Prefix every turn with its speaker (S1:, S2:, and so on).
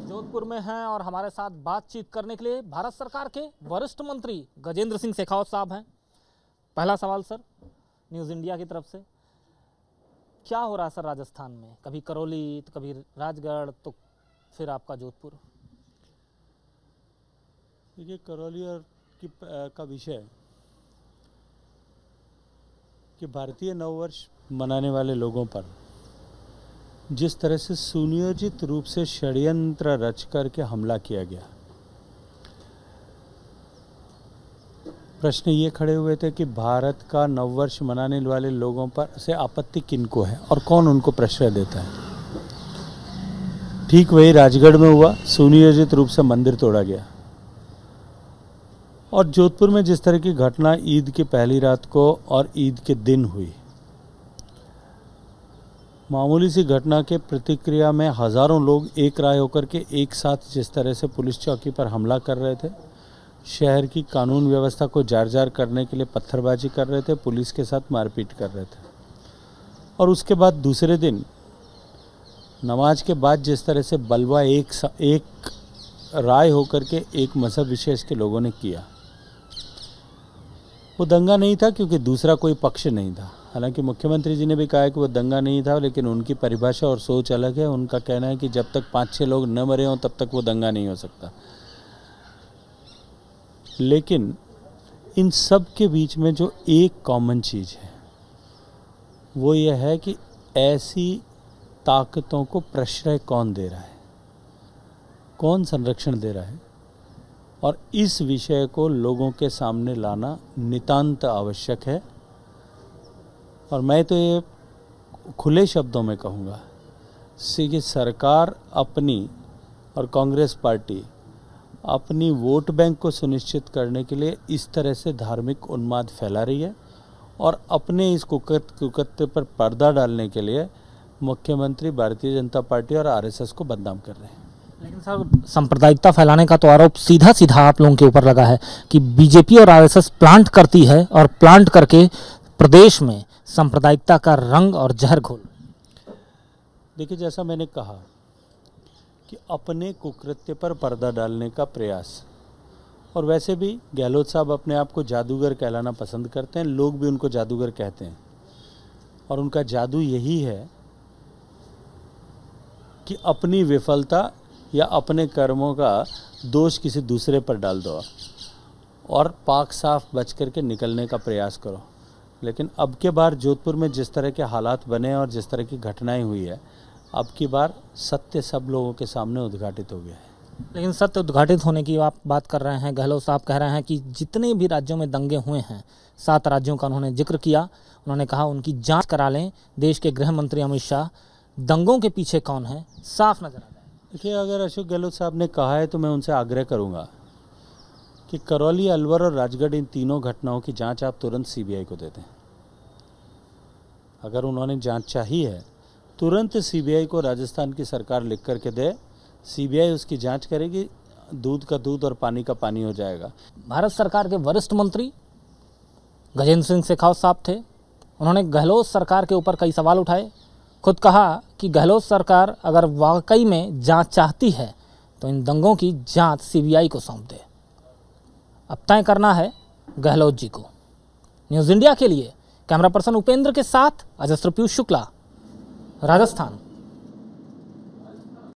S1: जोधपुर में हैं और हमारे साथ बातचीत करने के लिए भारत सरकार के वरिष्ठ मंत्री गजेंद्र सिंह शेखावत साहब हैं। पहला सवाल सर, न्यूज़ इंडिया की तरफ से, क्या हो रहा है सर राजस्थान में? कभी करौली तो कभी राजगढ़ तो फिर आपका जोधपुर।
S2: देखिए, करौली और का विषय कि भारतीय नववर्ष मनाने वाले लोगों पर जिस तरह से सुनियोजित रूप से षड्यंत्र रच करके हमला किया गया, प्रश्न ये खड़े हुए थे कि भारत का नववर्ष मनाने वाले लोगों पर से आपत्ति किनको है और कौन उनको प्रश्रय देता है। ठीक वही राजगढ़ में हुआ, सुनियोजित रूप से मंदिर तोड़ा गया। और जोधपुर में जिस तरह की घटना ईद की पहली रात को और ईद के दिन हुई, मामूली सी घटना के प्रतिक्रिया में हजारों लोग एक राय होकर के एक साथ जिस तरह से पुलिस चौकी पर हमला कर रहे थे, शहर की कानून व्यवस्था को जार करने के लिए पत्थरबाजी कर रहे थे, पुलिस के साथ मारपीट कर रहे थे। और उसके बाद दूसरे दिन नमाज के बाद जिस तरह से बलवा एक राय होकर के एक मजहब विशेष के लोगों ने किया, वो दंगा नहीं था क्योंकि दूसरा कोई पक्ष नहीं था। हालांकि मुख्यमंत्री जी ने भी कहा है कि वो दंगा नहीं था, लेकिन उनकी परिभाषा और सोच अलग है। उनका कहना है कि जब तक 5-6 लोग न मरे हों तब तक वो दंगा नहीं हो सकता। लेकिन इन सब के बीच में जो एक कॉमन चीज़ है वो ये है कि ऐसी ताकतों को प्रश्रय कौन दे रहा है, कौन संरक्षण दे रहा है, और इस विषय को लोगों के सामने लाना नितांत आवश्यक है। और मैं तो ये खुले शब्दों में कहूँगा कि सरकार अपनी और कांग्रेस पार्टी अपनी वोट बैंक को सुनिश्चित करने के लिए इस तरह से धार्मिक उन्माद फैला रही है और अपने इस कुकृत्य पर पर्दा डालने के लिए मुख्यमंत्री भारतीय जनता पार्टी और आरएसएस को बदनाम कर रहे हैं।
S1: लेकिन सर, सांप्रदायिकता फैलाने का तो आरोप सीधा सीधा आप लोगों के ऊपर लगा है कि बीजेपी और आरएसएस प्लांट करती है और प्लांट करके प्रदेश में सांप्रदायिकता का रंग और जहर घोल।
S2: देखिए, जैसा मैंने कहा कि अपने कुकृत्य पर पर्दा डालने का प्रयास, और वैसे भी गहलोत साहब अपने आप को जादूगर कहलाना पसंद करते हैं, लोग भी उनको जादूगर कहते हैं। और उनका जादू यही है कि अपनी विफलता या अपने कर्मों का दोष किसी दूसरे पर डाल दो और पाक साफ बच करके निकलने का प्रयास करो। लेकिन अब के बार जोधपुर में जिस तरह के हालात बने और जिस तरह की घटनाएं हुई है, अब की बार सत्य सब लोगों के सामने उद्घाटित हो गया है।
S1: लेकिन सत्य उद्घाटित होने की आप बात कर रहे हैं। गहलोत साहब कह रहे हैं कि जितने भी राज्यों में दंगे हुए हैं, 7 राज्यों का उन्होंने जिक्र किया, उन्होंने कहा उनकी जांच करा लें। देश के गृह मंत्री अमित शाह, दंगों के पीछे कौन है साफ नजर आ जाए।
S2: देखिए, अगर अशोक गहलोत साहब ने कहा है तो मैं उनसे आग्रह करूंगा कि करौली, अलवर और राजगढ़, इन तीनों घटनाओं की जांच आप तुरंत सीबीआई को दे दें। अगर उन्होंने जांच चाहिए है, तुरंत सीबीआई को राजस्थान की सरकार लिख करके दे, सीबीआई उसकी जांच करेगी, दूध का दूध और पानी का पानी हो जाएगा।
S1: भारत सरकार के वरिष्ठ मंत्री गजेंद्र सिंह शेखावत साहब थे। उन्होंने गहलोत सरकार के ऊपर कई सवाल उठाए। खुद कहा कि गहलोत सरकार अगर वाकई में जांच चाहती है तो इन दंगों की जांच सीबीआई को सौंप दे। अब तय करना है गहलोत जी को। न्यूज़ इंडिया के लिए कैमरा पर्सन उपेंद्र के साथ अजस्त्र पीयूष शुक्ला, राजस्थान।